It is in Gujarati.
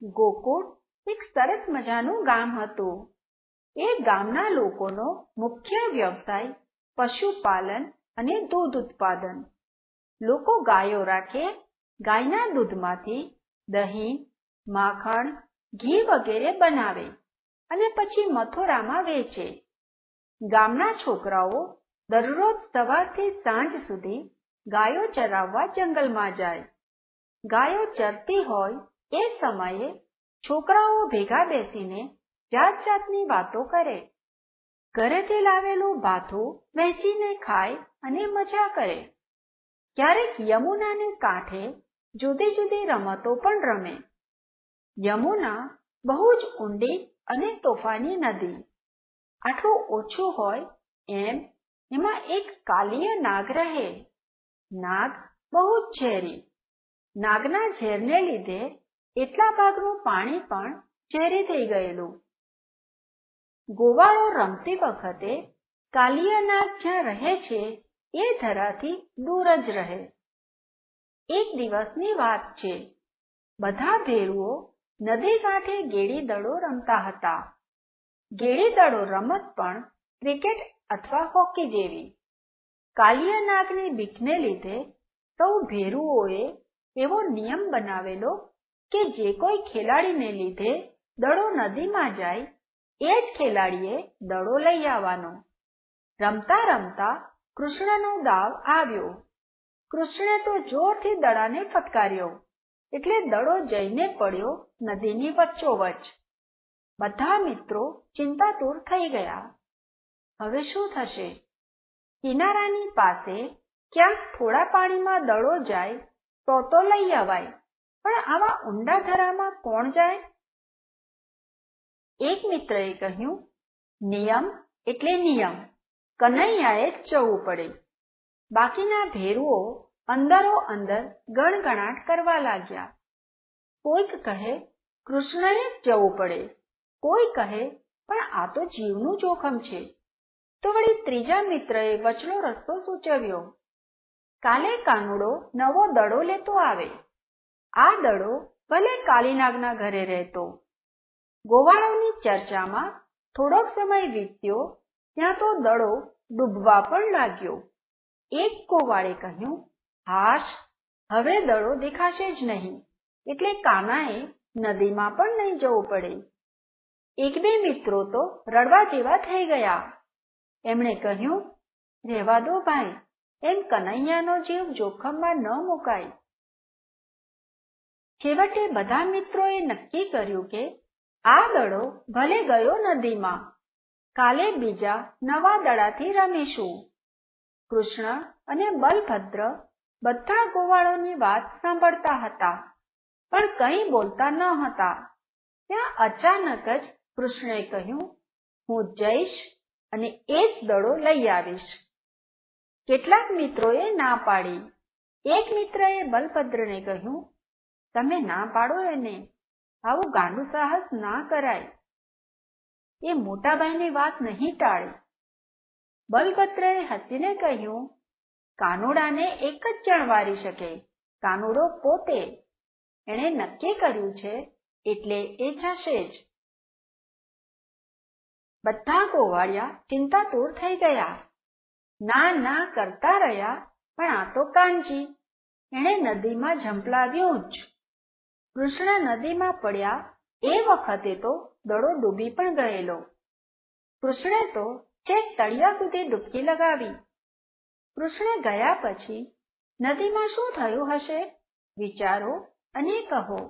ગોકુળ એક સરસ મજાનું ગામ હતું. એ ગામના લોકોનો મુખ્ય વ્યવસાય પશુપાલન અને દૂધ ઉત્પાદન. લોકો ગાયો રાખે, ગાયના દૂધમાંથી દહીં, માખણ, ઘી વગેરે બનાવે અને પછી મથુરામાં વેચે. ગામના છોકરાઓ દરરોજ સવારથી સાંજ સુધી ગાયો ચરાવવા જંગલમાં જાય. ગાયો ચરતી હોય એ સમયે છોકરાઓ ભેગા બેસીને જાત જાતની વાતો કરે. ઘરેથી લાવેલું ભાથું વહેંચીને ખાય અને મજા કરે. ક્યારેક યમુનાને કાંઠે જુદી જુદી રમતો પણ રમે. યમુના બહુ જ ઊંડી અને તોફાની નદી. આટલું ઓછું હોય એમાં એક કાલિય નાગ રહે. નાગ બહુ જ ઝેરી. નાગના ઝેરને લીધે એટલા ભાગનું પાણી પણ ઝેરી થઈ ગયેલું. ગોવાળો રમતી વખતે કાલિય નાગ જ્યાં રહે છે એ ધરાથી દૂર જ રહે. એક દિવસની વાત છે. બધા ભેરુઓ નદી કાંઠે ગેડી દડો રમતા હતા. ગેડી દડો રમત પણ ક્રિકેટ અથવા હોકી જેવી. કાલિય નાગની બીકને લીધે સૌ ભેરુઓએ એવો નિયમ બનાવેલો કે જે કોઈ ખેલાડીને લીધે દડો નદીમાં જાય એ જ ખેલાડીએ દડો લઈ આવવાનો. રમતા રમતા કૃષ્ણનો દાવ આવ્યો. કૃષ્ણે તો જોરથી દડાને ફટકાર્યો એટલે દડો જઈને પડ્યો નદીની વચ્ચોવચ્ચ. બધા મિત્રો ચિંતાતુર થઈ ગયા. હવે શું થશે? કિનારાની પાસે ક્યાંક થોડા પાણીમાં દડો જાય તો લઈ અવાય, પણ આવા ઊંડા ધરામાં કોણ જાય? એક મિત્રએ કહ્યું, નિયમ એટલે નિયમ, કનૈયાએ જ જવું પડે. બાકીના ભેરુઓ અંદરો અંદર ગણગણાટ કરવા લાગ્યા. કોઈક કહે કૃષ્ણએ જ જવું પડે, કોઈ કહે પણ આ તો જીવનું જોખમ છે. તો વળી ત્રીજા મિત્રએ વચલો રસ્તો સૂચવ્યો. કાલે કાનુડો નવો દડો લેતો આવે. આ દડો ભલે કાલીનાગના ઘરે રહેતો. ગોવાળોની ચર્ચામાં થોડોક સમય વીત્યો ત્યાં તો દડો ડૂબવા પણ લાગ્યો. એક ગોવાળે કહ્યું, હાશ, હવે દડો દેખાશે જ નહીં, એટલે કાનાએ નદીમાં પણ નહીં જવું પડે. એક બે મિત્રો તો રડવા જેવા થઈ ગયા. એમણે કહ્યું, રહેવા દો ભાઈ, એમ કનૈયાનો જીવ જોખમમાં ન મુકાય. છેવટે બધા મિત્રોએ નક્કી કર્યું કે આ દડો ભલે ગયો નદીમાં, કાલે બીજા નવા દડાથી રમીશું. કૃષ્ણ અને બલભદ્ર બધા ગોવાળોની વાત સાંભળતા હતા, પણ કંઈ બોલતા ન હતા. ત્યાં અચાનક જ કૃષ્ણે કહ્યું, હું જઈશ અને એ જ દડો લઈ આવીશ. કેટલાક મિત્રોએ ના પાડી. એક મિત્રએ બલભદ્રને કહ્યું, તમે ના પાડો એને, આવું ગાંડું સાહસ ના કરાય. એ મોટાભાઈની વાત નહીં ટાળે. બલભદ્રએ હસીને કહ્યું, કાનુડાને એક જ જણ વારી શકે, કાનુડો પોતે. એણે નક્કી કર્યું છે એટલે એ જશે જ. બધા ગોવાળિયા ચિંતાતુર થઈ ગયા. ના ના કરતા રહ્યા, પણ આ તો કાનજી, એણે નદીમાં ઝંપલાવ્યું જ. કૃષ્ણ નદીમાં પડ્યા એ વખતે તો દડો ડૂબી પણ ગયેલો. કૃષ્ણે તો છેક તળિયા સુધી ડૂબકી લગાવી. કૃષ્ણ ગયા પછી નદીમાં શું થયું હશે? વિચારો અને કહો.